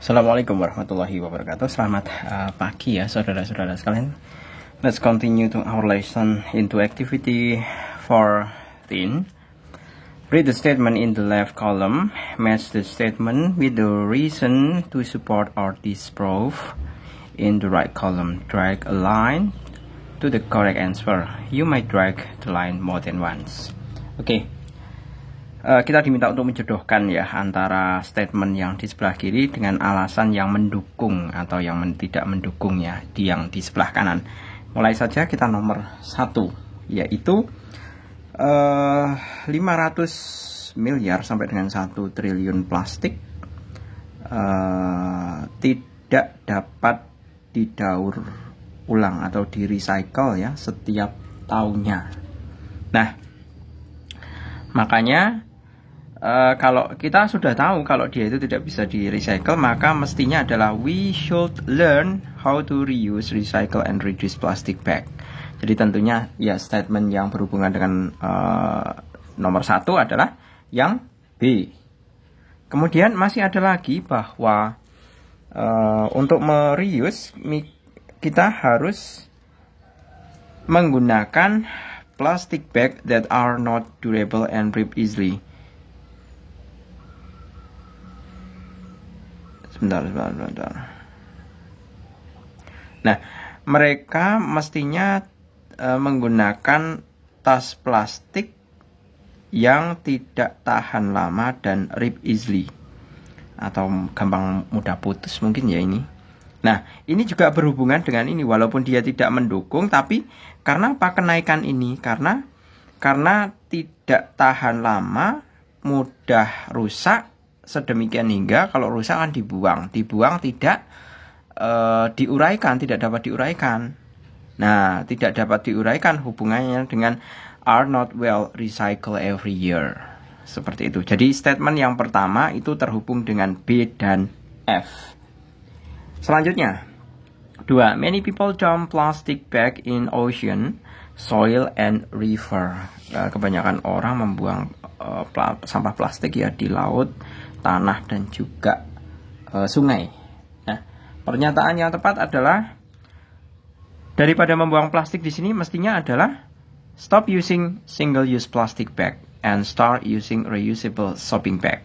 Assalamualaikum warahmatullahi wabarakatuh. Selamat pagi ya saudara-saudara sekalian. Let's continue to our lesson into activity 14. Read the statement in the left column. Match the statement with the reason to support or disprove in the right column. Drag a line to the correct answer. You might drag the line more than once. Oke. Kita diminta untuk menjodohkan ya antara statement yang di sebelah kiri dengan alasan yang mendukung atau yang tidak mendukung ya yang di sebelah kanan. Mulai saja kita nomor 1, yaitu 500 miliar sampai dengan 1 triliun plastik tidak dapat didaur ulang atau di recycle ya setiap tahunnya. Nah, makanya kalau kita sudah tahu kalau dia itu tidak bisa di recycle, maka mestinya adalah we should learn how to reuse, recycle, and reduce plastic bag. Jadi tentunya ya statement yang berhubungan dengan nomor 1 adalah yang B. Kemudian masih ada lagi bahwa untuk mereuse kita harus menggunakan plastic bag that are not durable and rip easily. Sebentar. Nah, mereka mestinya menggunakan tas plastik yang tidak tahan lama dan rip easily atau gampang mudah putus mungkin ya ini. Nah, ini juga berhubungan dengan ini walaupun dia tidak mendukung, tapi karena apa kenaikan ini? Karena tidak tahan lama, mudah rusak. Sedemikian hingga kalau rusak kan dibuang tidak diuraikan, tidak dapat diuraikan. Nah, tidak dapat diuraikan hubungannya dengan are not well recycled every year. Seperti itu. Jadi statement yang pertama itu terhubung dengan B dan F. Selanjutnya 2. Many people dump plastic bag in ocean, soil, and river. Kebanyakan orang membuang sampah plastik ya di laut, tanah, dan juga sungai. Nah, pernyataan yang tepat adalah daripada membuang plastik di sini mestinya adalah stop using single-use plastic bag and start using reusable shopping bag.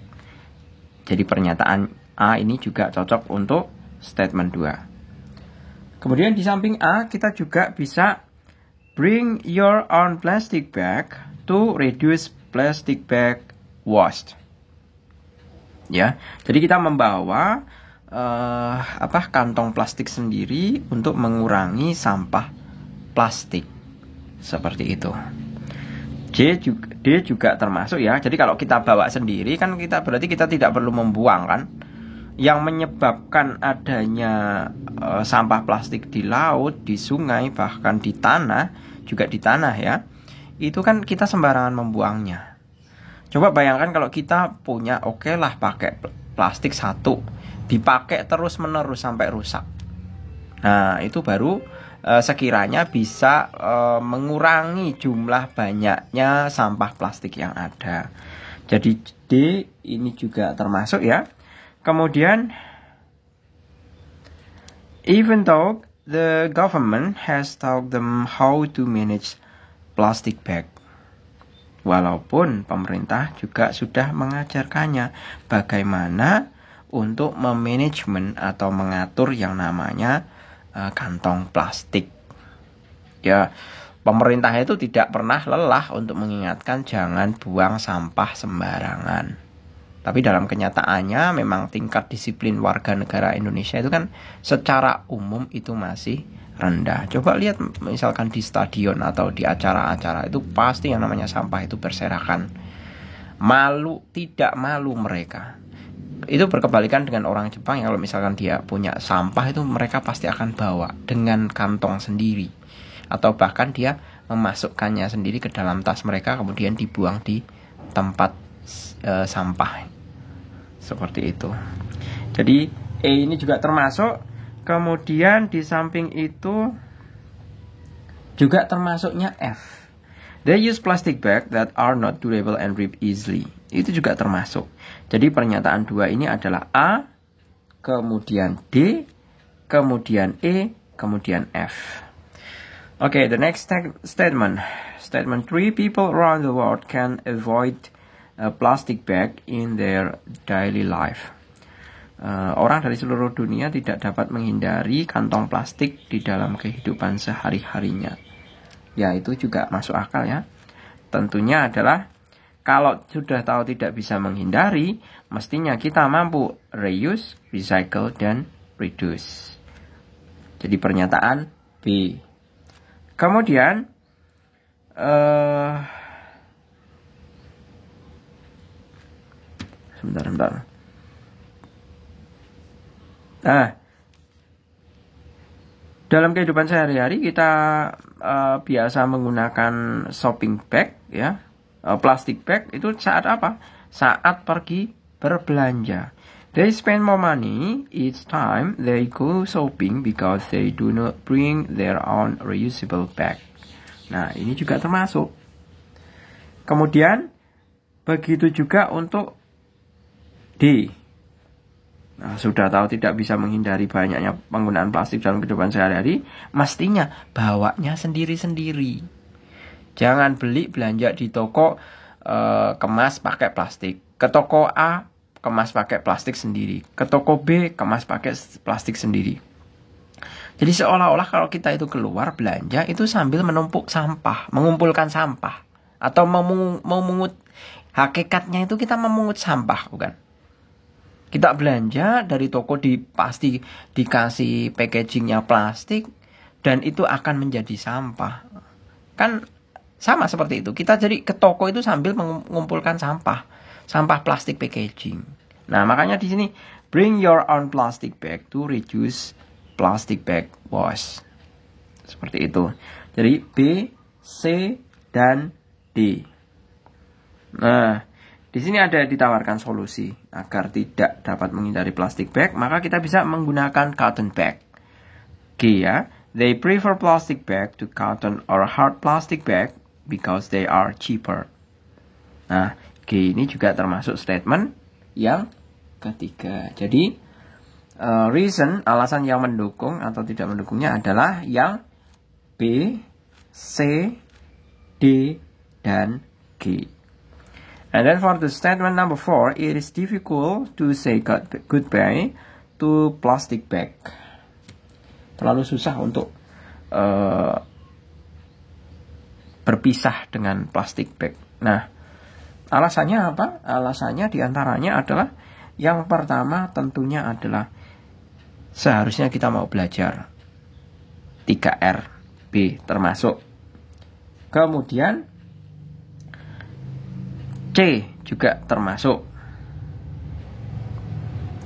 Jadi pernyataan A ini juga cocok untuk statement 2. Kemudian di samping A kita juga bisa bring your own plastic bag to reduce plastic bag waste. Ya, jadi kita membawa kantong plastik sendiri untuk mengurangi sampah plastik. Seperti itu. D juga termasuk ya. Jadi kalau kita bawa sendiri kan berarti kita tidak perlu membuang kan. Yang menyebabkan adanya sampah plastik di laut, di sungai, bahkan di tanah, juga di tanah ya. Itu kan kita sembarangan membuangnya. Coba bayangkan kalau kita punya oke lah pakai plastik 1, dipakai terus menerus sampai rusak. Nah, itu baru sekiranya bisa mengurangi jumlah banyaknya sampah plastik yang ada. Jadi D ini juga termasuk ya. Kemudian even though the government has taught them how to manage plastic bag. Walaupun pemerintah juga sudah mengajarkannya bagaimana untuk memanajemen atau mengatur yang namanya kantong plastik. Ya, pemerintah itu tidak pernah lelah untuk mengingatkan jangan buang sampah sembarangan. Tapi dalam kenyataannya memang tingkat disiplin warga negara Indonesia itu kan secara umum itu masih rendah. Coba lihat misalkan di stadion atau di acara-acara itu pasti yang namanya sampah itu berserakan. Tidak malu mereka. Itu berkebalikan dengan orang Jepang yang kalau misalkan dia punya sampah itu mereka pasti akan bawa dengan kantong sendiri. Atau bahkan dia memasukkannya sendiri ke dalam tas mereka kemudian dibuang di tempat sampah. Seperti itu. Jadi E ini juga termasuk. Kemudian di samping itu juga termasuknya F. They use plastic bag that are not durable and rip easily. Itu juga termasuk. Jadi pernyataan 2 ini adalah A, kemudian D, kemudian E, kemudian F. Okay, the next statement. Statement 3, people around the world can avoid a plastic bag in their daily life. Orang dari seluruh dunia tidak dapat menghindari kantong plastik di dalam kehidupan sehari-harinya. Ya, itu juga masuk akal ya. Tentunya adalah kalau sudah tahu tidak bisa menghindari, mestinya kita mampu reuse, recycle, dan reduce. Jadi pernyataan B. Kemudian sebentar. Dalam kehidupan sehari-hari kita biasa menggunakan shopping bag ya, plastic bag itu saat apa? Saat pergi berbelanja. They spend more money each time they go shopping because they do not bring their own reusable bag. Nah, ini juga termasuk. Kemudian begitu juga untuk D. Nah, sudah tahu tidak bisa menghindari banyaknya penggunaan plastik dalam kehidupan sehari-hari, mestinya bawanya sendiri-sendiri. Jangan beli belanja di toko kemas pakai plastik. Ke toko A kemas pakai plastik sendiri. Ke toko B kemas pakai plastik sendiri. Jadi seolah-olah kalau kita itu keluar belanja itu sambil menumpuk sampah, mengumpulkan sampah. Atau memungut, hakikatnya itu kita memungut sampah, bukan? Kita belanja dari toko pasti dikasih packagingnya plastik dan itu akan menjadi sampah. Kan sama seperti itu. Kita jadi ke toko itu sambil mengumpulkan sampah plastik packaging. Nah, makanya di sini bring your own plastic bag to reduce plastic bag waste. Seperti itu. Jadi B, C, dan D. Nah, di sini ada ditawarkan solusi agar tidak dapat menghindari plastic bag, maka kita bisa menggunakan cotton bag. G ya, they prefer plastic bag to cotton or hard plastic bag because they are cheaper. Nah, G ini juga termasuk statement yang ketiga. Jadi, reason, alasan yang mendukung atau tidak mendukungnya adalah yang B, C, D, dan G. And then for the statement number 4, it is difficult to say goodbye to plastic bag. Terlalu susah untuk berpisah dengan plastic bag. Nah, alasannya apa? Alasannya diantaranya adalah yang pertama tentunya adalah seharusnya kita mau belajar 3R, B termasuk. Kemudian C juga termasuk.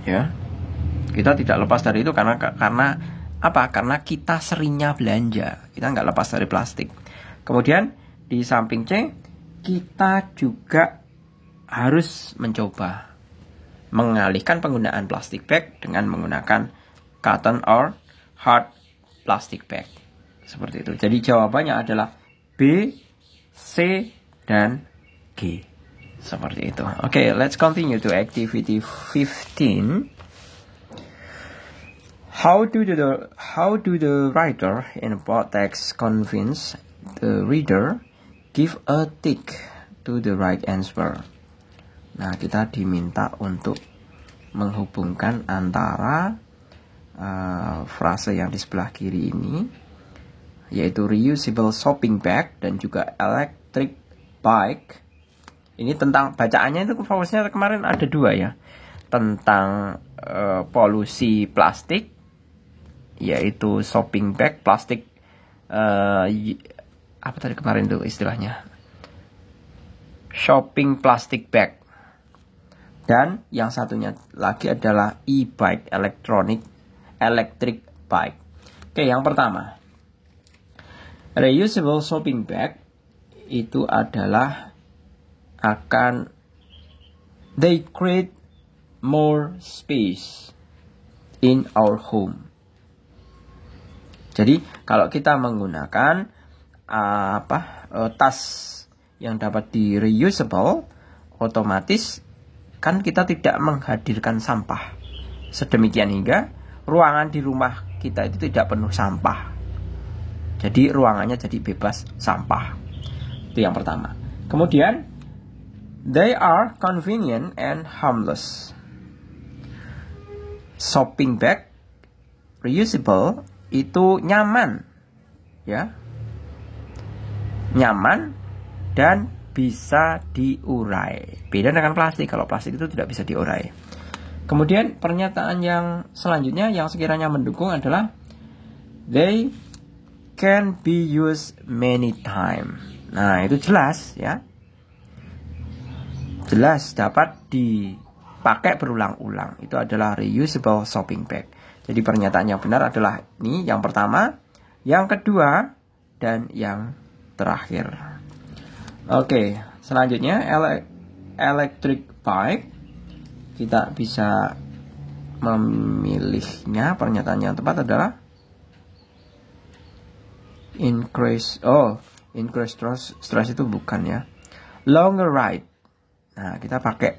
Ya. Kita tidak lepas dari itu karena apa? Karena kita seringnya belanja. Kita nggak lepas dari plastik. Kemudian di samping C, kita juga harus mencoba mengalihkan penggunaan plastik bag dengan menggunakan cotton or hard plastic bag. Seperti itu. Jadi jawabannya adalah B, C, dan G. Seperti itu. Okay, let's continue to activity 15. How do the writer in bold text convince the reader? Give a tick to the right answer. Nah, kita diminta untuk menghubungkan antara frase yang di sebelah kiri ini, yaitu reusable shopping bag dan juga electric bike. Ini tentang bacaannya itu fokusnya kemarin ada 2 ya. Tentang polusi plastik, yaitu shopping bag, plastik apa tadi kemarin tuh istilahnya? Shopping plastic bag. Dan yang satunya lagi adalah e-bike, electric bike. Oke, yang pertama. Reusable shopping bag itu adalah they create more space in our home. Jadi kalau kita menggunakan tas yang dapat di reusable, otomatis kan kita tidak menghadirkan sampah sedemikian hingga ruangan di rumah kita itu tidak penuh sampah. Jadi ruangannya jadi bebas sampah. Itu yang pertama. Kemudian, they are convenient and harmless. Shopping bag reusable itu nyaman, ya, nyaman dan bisa diurai. Beda dengan plastik. Kalau plastik itu tidak bisa diurai. Kemudian pernyataan yang selanjutnya yang sekiranya mendukung adalah they can be used many times. Nah, itu jelas, ya. Jelas dapat dipakai berulang-ulang. Itu adalah reusable shopping bag. Jadi pernyataan yang benar adalah ini yang pertama, yang kedua, dan yang terakhir. Oke, selanjutnya electric bike. Kita bisa memilihnya. Pernyataan yang tepat adalah increase stress itu bukan, ya. Longer ride. Nah, kita pakai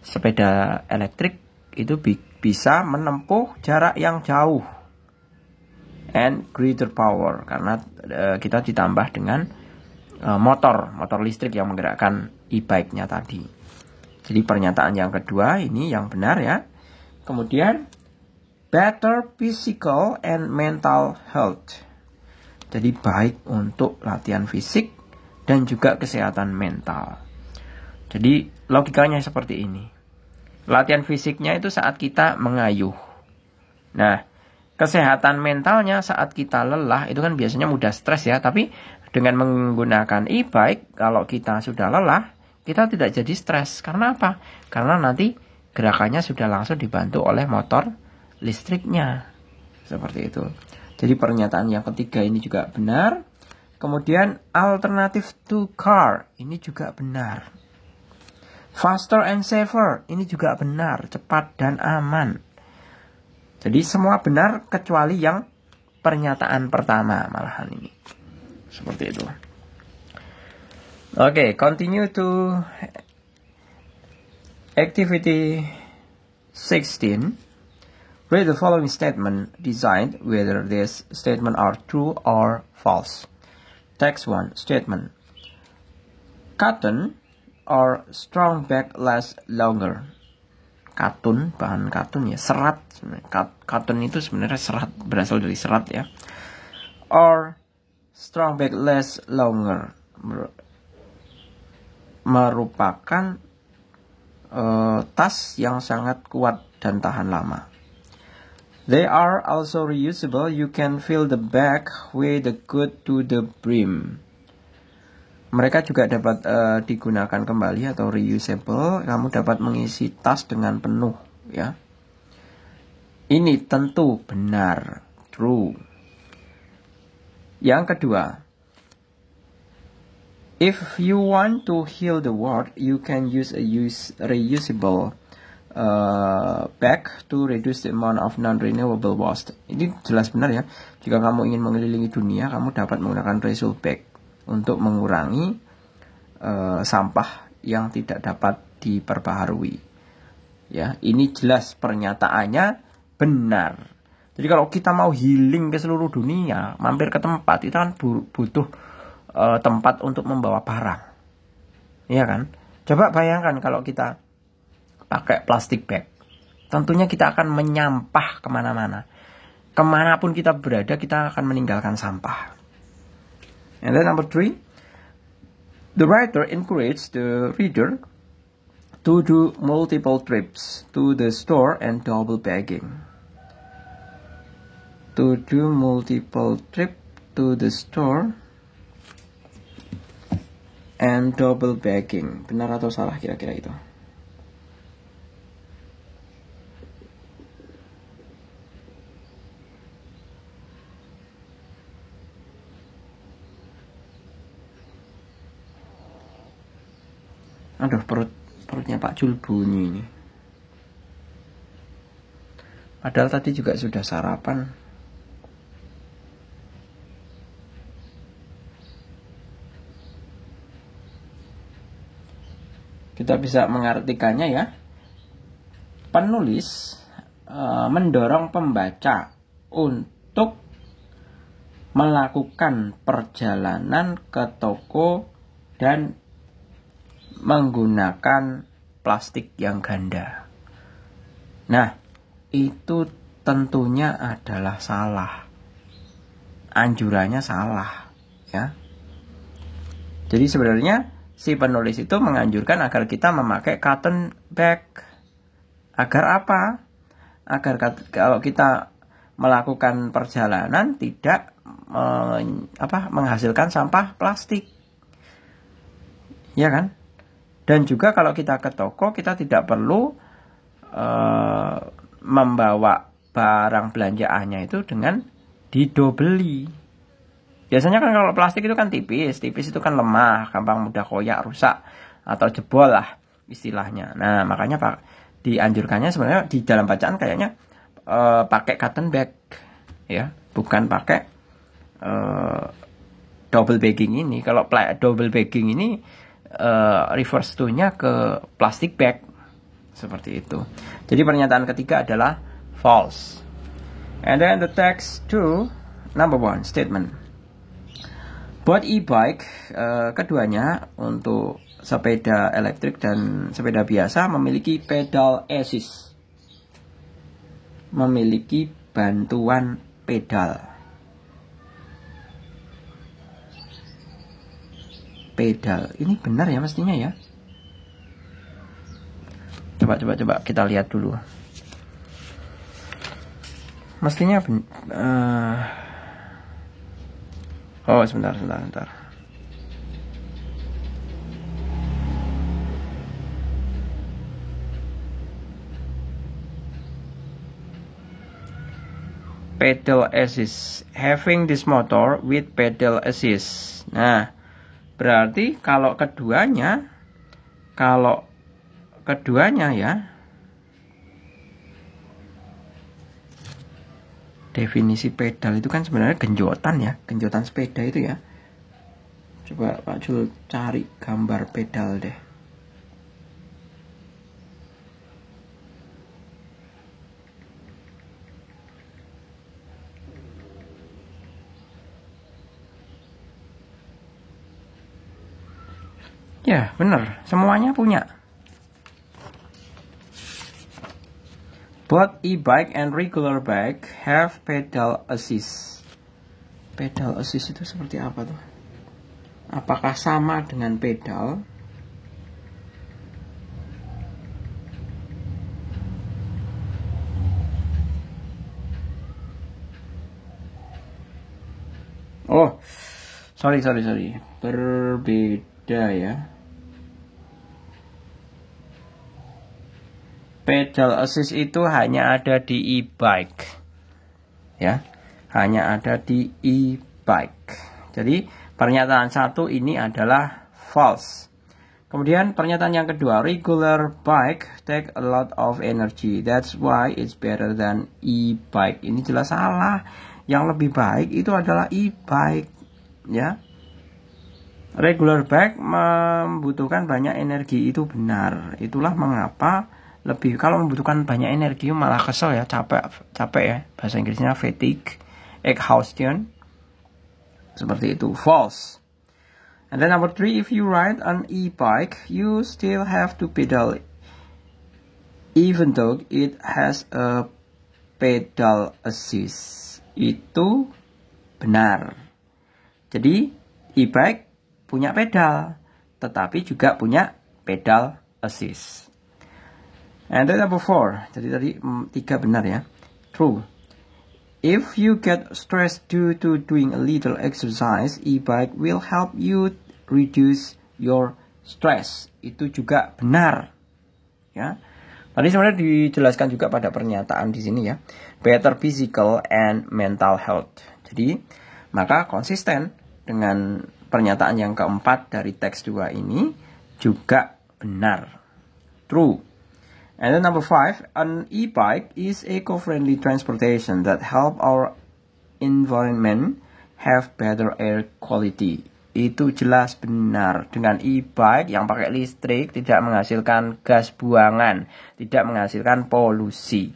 sepeda elektrik itu bisa menempuh jarak yang jauh. And greater power, karena kita ditambah dengan motor listrik yang menggerakkan e-bike-nya tadi. Jadi pernyataan yang kedua ini yang benar, ya. Kemudian better physical and mental health. Jadi baik untuk latihan fisik dan juga kesehatan mental. Jadi logikanya seperti ini. Latihan fisiknya itu saat kita mengayuh. Nah, kesehatan mentalnya saat kita lelah itu kan biasanya mudah stres, ya. Tapi dengan menggunakan e-bike, kalau kita sudah lelah, kita tidak jadi stres. Karena apa? Karena nanti gerakannya sudah langsung dibantu oleh motor listriknya. Seperti itu. Jadi pernyataan yang ketiga ini juga benar. Kemudian alternative to car ini juga benar. Faster and safer ini juga benar, cepat dan aman. Jadi semua benar kecuali yang pernyataan pertama malahan ini. Seperti itu. Oke, continue to activity 16. Read the following statement, decide whether these statements are true or false. Text 1, statement. Cotton or strong bag last longer. Katun, bahan katun, ya, serat. Katun itu sebenarnya serat, berasal dari serat, ya. Or strong bag last longer merupakan tas yang sangat kuat dan tahan lama. They are also reusable. You can fill the bag with the good to the brim. Mereka juga dapat digunakan kembali atau reusable. Kamu dapat mengisi tas dengan penuh, ya. Ini tentu benar, true. Yang kedua, if you want to heal the world, you can use a reusable bag to reduce the amount of non-renewable waste. Ini jelas benar, ya. Jika kamu ingin mengelilingi dunia, kamu dapat menggunakan reusable bag untuk mengurangi sampah yang tidak dapat diperbaharui. Ya, ini jelas pernyataannya benar. Jadi kalau kita mau healing ke seluruh dunia, mampir ke tempat itu kan butuh tempat untuk membawa barang. Iya kan? Coba bayangkan kalau kita pakai plastik bag. Tentunya kita akan menyampah kemana-mana. Kemanapun kita berada, kita akan meninggalkan sampah. And then number 3, the writer encouraged the reader to do multiple trips to the store and double bagging. To do multiple trip to the store and double bagging. Benar atau salah kira-kira itu? Aduh, perutnya Pak Jul bunyi ini. Padahal tadi juga sudah sarapan. Kita bisa mengartikannya, ya. Penulis mendorong pembaca untuk melakukan perjalanan ke toko dan menggunakan plastik yang ganda. Nah, itu tentunya adalah salah. Anjurannya salah, ya. Jadi sebenarnya si penulis itu menganjurkan agar kita memakai cotton bag. Agar apa? Agar kalau kita melakukan perjalanan tidak menghasilkan sampah plastik, ya kan? Dan juga kalau kita ke toko, kita tidak perlu membawa barang belanjaannya itu dengan didobeli. Biasanya kan kalau plastik itu kan tipis itu kan lemah, gampang mudah koyak, rusak atau jebol lah istilahnya. Nah, makanya Pak dianjurkannya sebenarnya di dalam bacaan kayaknya pakai cotton bag, ya, bukan pakai double bagging ini. Kalau double bagging ini reverse to-nya ke plastic bag, seperti itu. Jadi pernyataan ketiga adalah false. And then the text 2, number 1 statement. Both e-bike, keduanya untuk sepeda elektrik dan sepeda biasa memiliki pedal assist, memiliki bantuan pedal. Ini benar ya mestinya ya. Coba kita lihat dulu. Mestinya oh sebentar. Pedal assist, having this motor with pedal assist. Nah, berarti kalau keduanya ya, definisi pedal itu kan sebenarnya genjotan ya, genjotan sepeda itu ya. Coba Pak Jul cari gambar pedal deh. Ya, benar. Semuanya punya. Both e-bike and regular bike have pedal assist. Pedal assist itu seperti apa tuh? Apakah sama dengan pedal? Oh, sorry. Berbeda ya. Pedal assist itu hanya ada di e-bike, ya, hanya ada di e-bike. Jadi pernyataan satu ini adalah false. Kemudian pernyataan yang kedua, regular bike take a lot of energy, that's why it's better than e-bike. Ini jelas salah. Yang lebih baik itu adalah e-bike, ya. Regular bike membutuhkan banyak energi, itu benar. Itulah mengapa kalau membutuhkan banyak energi malah kesel ya, capek ya, bahasa Inggrisnya fatigue, exhaustion, seperti itu. False. And then number 3, if you ride an e-bike you still have to pedal even though it has a pedal assist. Itu benar. Jadi e-bike punya pedal, tetapi juga punya pedal assist. And then number 4, jadi tadi 3 benar ya. True. If you get stressed due to doing a little exercise, e-bike will help you reduce your stress. Itu juga benar. Ya. Tadi sebenarnya dijelaskan juga pada pernyataan di sini ya. Better physical and mental health. Jadi, maka konsisten dengan pernyataan yang keempat dari teks 2 ini juga benar. True. And then number 5, an e-bike is eco-friendly transportation that help our environment have better air quality. Itu jelas benar. Dengan e-bike yang pakai listrik tidak menghasilkan gas buangan, tidak menghasilkan polusi.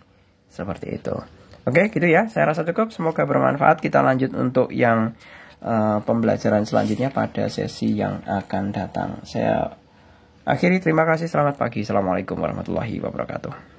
Seperti itu. Oke, gitu ya. Saya rasa cukup. Semoga bermanfaat. Kita lanjut untuk yang pembelajaran selanjutnya pada sesi yang akan datang. Saya akhiri. Terima kasih. Selamat pagi. Assalamualaikum warahmatullahi wabarakatuh.